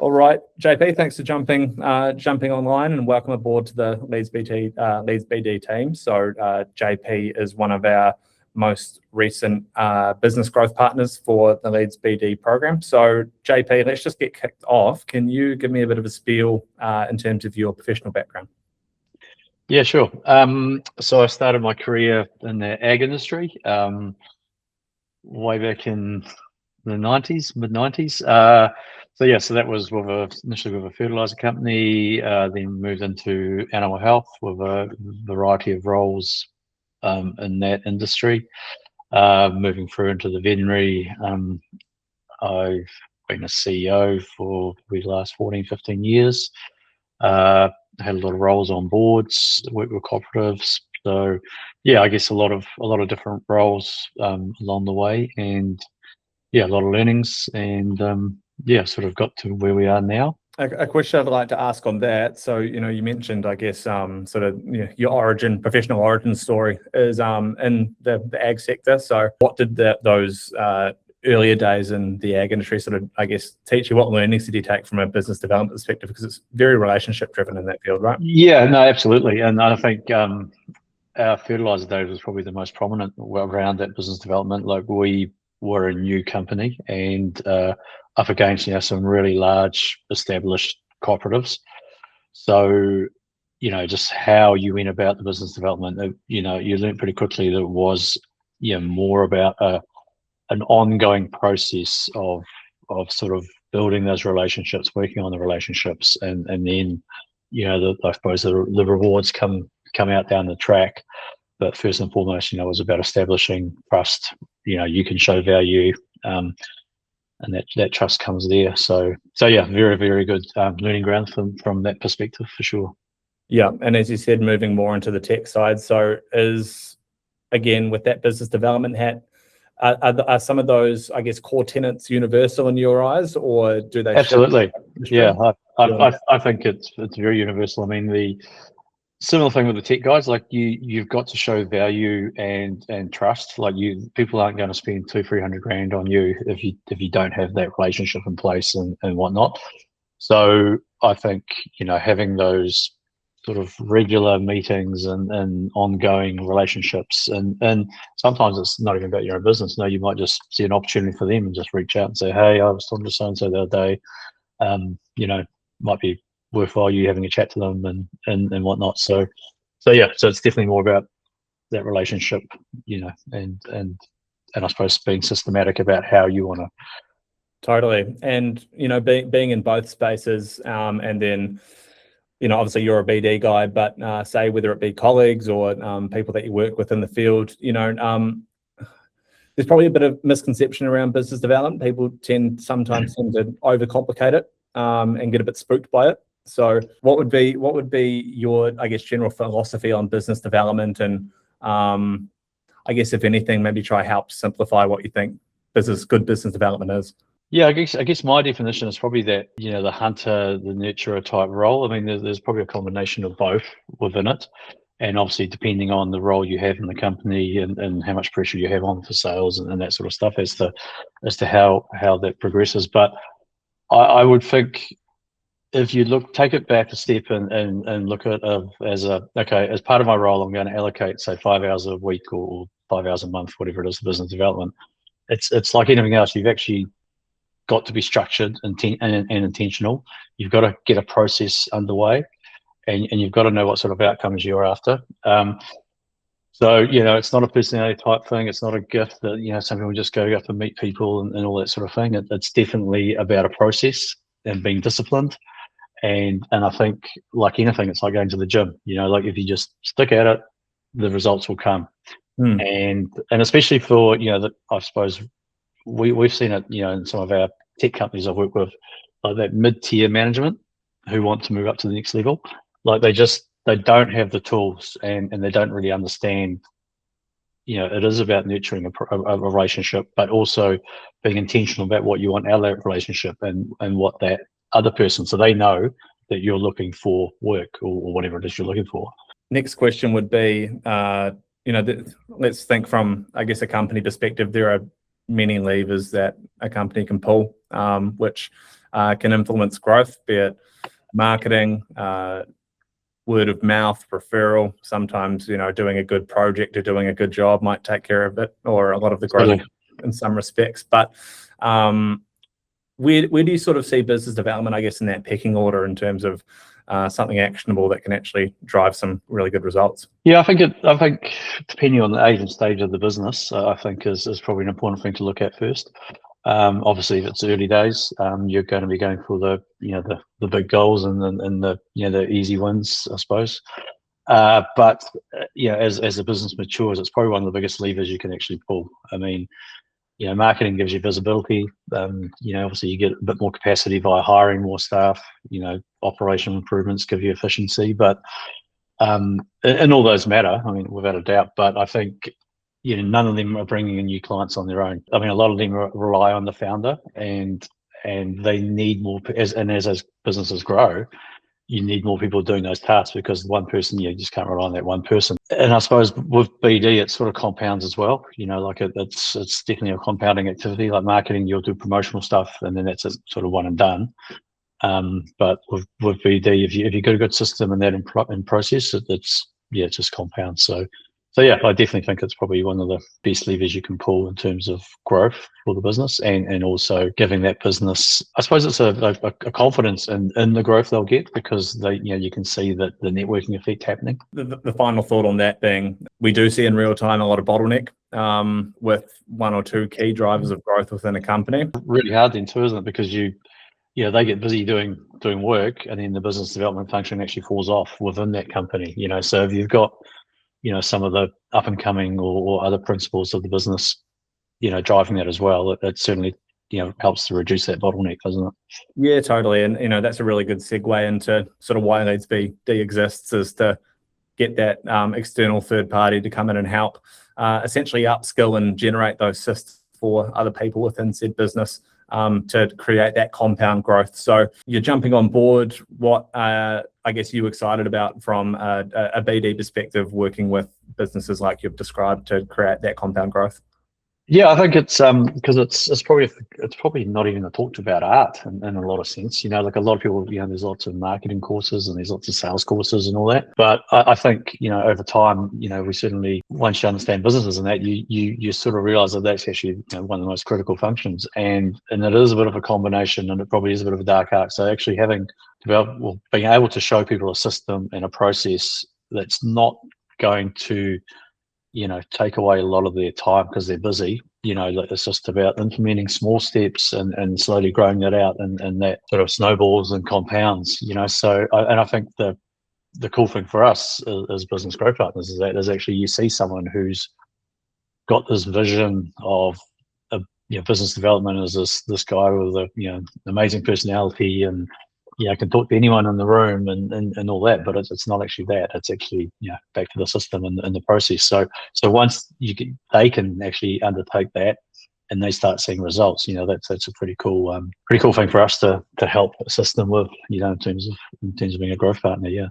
All right, JP, thanks for jumping online, and welcome aboard to the Leeds BD team. So JP is one of our most recent business growth partners for the Leeds BD program. So JP, let's just get kicked off. Can you give me a bit of a spiel in terms of your professional background? Yeah, sure. So I started my career in the ag industry way back in the mid-90s. So that was initially with a fertilizer company, then moved into animal health with a variety of roles in that industry. Moving through into the veterinary, I've been a CEO for the last 14, 15 years. Had a lot of roles on boards, worked with cooperatives. So yeah, I guess a lot of different roles along the way, and yeah, a lot of learnings, and sort of got to where we are now. A question I'd like to ask on that. So, you mentioned, I guess, sort of your professional origin story is in the ag sector. So what did those earlier days in the ag industry sort of, I guess, teach you? What learnings did you take from a business development perspective? Because it's very relationship driven in that field, right? Yeah, no, absolutely. And I think our fertilizer days was probably the most prominent around that business development. Like, we were a new company and up against some really large established cooperatives. So just how you went about the business development, you learned pretty quickly that it was more about an ongoing process of sort of building those relationships, working on the relationships, and then I suppose the rewards come out down the track. But first and foremost, it was about establishing trust. You can show value, and that trust comes there. So yeah, very, very good learning ground from that perspective, for sure. Yeah, and as you said, moving more into the tech side. So again, with that business development hat, are some of those, I guess, core tenets universal in your eyes, or do they? Absolutely. Yeah, I think it's very universal. I mean, the similar thing with the tech guys, like you've got to show value and trust. Like, people aren't going to spend $200-300 grand on you if you don't have that relationship in place and whatnot. So I think having those sort of regular meetings and ongoing relationships, and sometimes it's not even about your own business. No, you might just see an opportunity for them and just reach out and say, hey, I was talking to so and so the other day. Might be worthwhile you having a chat to them and whatnot. So yeah, so it's definitely more about that relationship, and I suppose being systematic about how you want to. Totally. And being in both spaces, and then obviously you're a BD guy, but say whether it be colleagues or people that you work with in the field, there's probably a bit of misconception around business development. People sometimes tend to overcomplicate it and get a bit spooked by it. So what would be your, I guess, general philosophy on business development, and I guess, if anything, maybe try help simplify what you think good business development is? Yeah, I guess my definition is probably that the hunter, the nurturer type role. I mean, there's probably a combination of both within it, and obviously depending on the role you have in the company and how much pressure you have on for sales and that sort of stuff as to how that progresses. But I would think, if you take it back a step and look at it as part of my role, I'm going to allocate, say, 5 hours a week or 5 hours a month, whatever it is, to business development. It's like anything else. You've actually got to be structured and intentional. You've got to get a process underway, and you've got to know what sort of outcomes you're after. So it's not a personality type thing. It's not a gift that some people just go up and meet people and all that sort of thing. It's definitely about a process and being disciplined. And I think, like anything, it's like going to the gym. Like, if you just stick at it, the results will come. And especially for I suppose we've seen it in some of our tech companies I've worked with, like that mid-tier management who want to move up to the next level. Like, they don't have the tools, and they don't really understand. It is about nurturing a relationship, but also being intentional about what you want out of that relationship and what that other person, so they know that you're looking for work or whatever it is you're looking for. Next question would be, let's think from, I guess, a company perspective. There are many levers that a company can pull, which can influence growth, be it marketing, word of mouth, referral. Sometimes, doing a good project or doing a good job might take care of it, or a lot of the growth in some respects. But where do you sort of see business development, I guess, in that pecking order in terms of something actionable that can actually drive some really good results? Yeah, I think depending on the age and stage of the business, I think is probably an important thing to look at first. Obviously, if it's early days, you're going to be going for the big goals and the easy wins, I suppose. But as the business matures, it's probably one of the biggest levers you can actually pull. I mean, marketing gives you visibility. Obviously you get a bit more capacity via hiring more staff. Operational improvements give you efficiency, but and all those matter. I mean, without a doubt. But I think none of them are bringing in new clients on their own. I mean, a lot of them rely on the founder, and they need more. As those businesses grow, you need more people doing those tasks, because one person, you just can't rely on that one person. And I suppose with BD, it sort of compounds as well. It's definitely a compounding activity. Like marketing, you'll do promotional stuff, and then that's sort of one and done. But with BD, if you've got a good system and that in process, it just compounds. So yeah, I definitely think it's probably one of the best levers you can pull in terms of growth for the business, and also giving that business, I suppose it's a confidence in the growth they'll get, because you can see that the networking effect happening. The final thought on that being, we do see in real time a lot of bottleneck with one or two key drivers of growth within a company. Really hard then too, isn't it? Because they get busy doing work, and then the business development function actually falls off within that company. So if you've got some of the up and coming or other principles of the business, driving that as well, it certainly, helps to reduce that bottleneck, doesn't it? Yeah, totally. And, that's a really good segue into sort of why Leads BD exists, is to get that external third party to come in and help essentially upskill and generate those systems for other people within said business to create that compound growth. So you're jumping on board. What I guess you excited about from a BD perspective, working with businesses like you've described to create that compound growth? Yeah, I think it's because it's probably not even a talked about art in a lot of sense. Like a lot of people, there's lots of marketing courses and there's lots of sales courses and all that. But I think over time, we certainly, once you understand businesses and that, you sort of realize that that's actually one of the most critical functions, and it is a bit of a combination, and it probably is a bit of a dark art. So actually being able to show people a system and a process that's not going to take away a lot of their time because they're busy. It's just about implementing small steps and slowly growing that out, and that sort of snowballs and compounds. So I think the cool thing for us as business growth partners is that there's actually, you see someone who's got this vision of business development as this guy with a amazing personality, and can talk to anyone in the room and all that, but it's not actually that. It's actually back to the system and the process. So once they can actually undertake that and they start seeing results, that's a pretty cool thing for us to help assist them with, in terms of being a growth partner. Yeah.